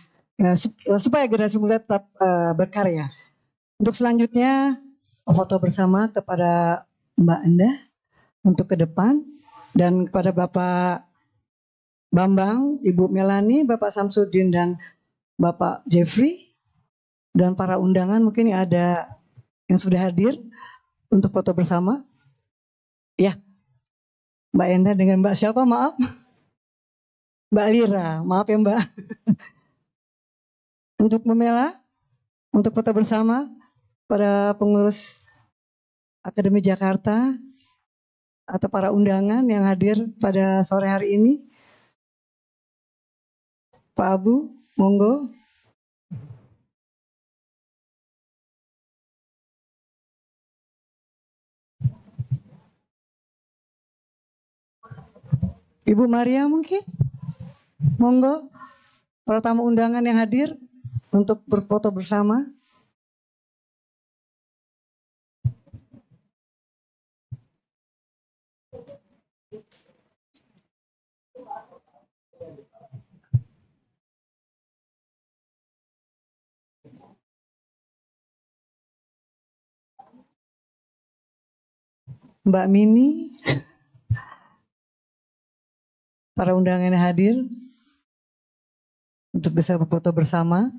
supaya generasi muda tetap berkarya. Untuk selanjutnya foto bersama kepada Mbak Endah untuk ke depan dan kepada Bapak Bambang, Ibu Melani, Bapak Samsudin dan Bapak Jeffrey dan para undangan mungkin ada yang sudah hadir untuk foto bersama. Ya. Mbak Endah dengan Mbak siapa? Maaf. Mbak Lira. Maaf ya Mbak. Untuk Memela, untuk foto bersama para pengurus Akademi Jakarta atau para undangan yang hadir pada sore hari ini. Pak Abu, monggo. Ibu Maria mungkin? Monggo, para tamu undangan yang hadir untuk berfoto bersama. Mbak Mini, para undangan yang hadir untuk bisa berfoto bersama.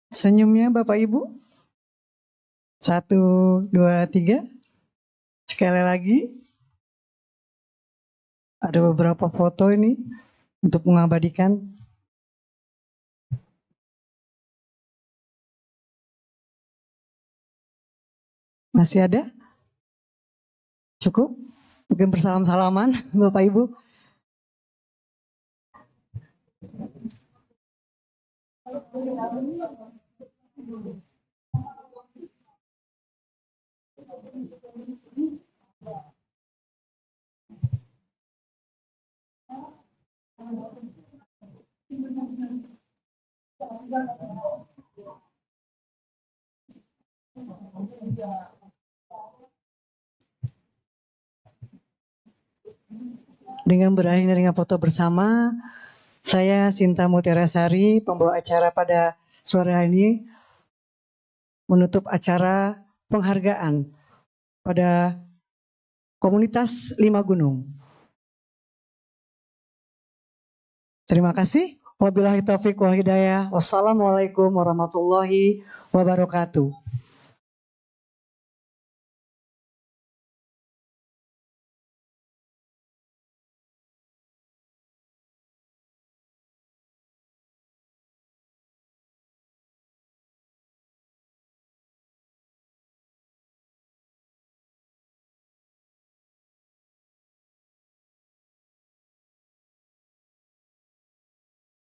Senyumnya Bapak Ibu. 1, 2, 3. Sekali lagi. Ada beberapa foto ini untuk mengabadikan. Masih ada? Cukup? Mungkin bersalam-salaman Bapak Ibu. Dengan berakhir dengan foto bersama, saya Sinta Mutiara Sari, pembawa acara pada sore hari ini, menutup acara penghargaan pada komunitas Lima Gunung. Terima kasih. Wabillahi taufiq wal hidayah. Wassalamualaikum warahmatullahi wabarakatuh.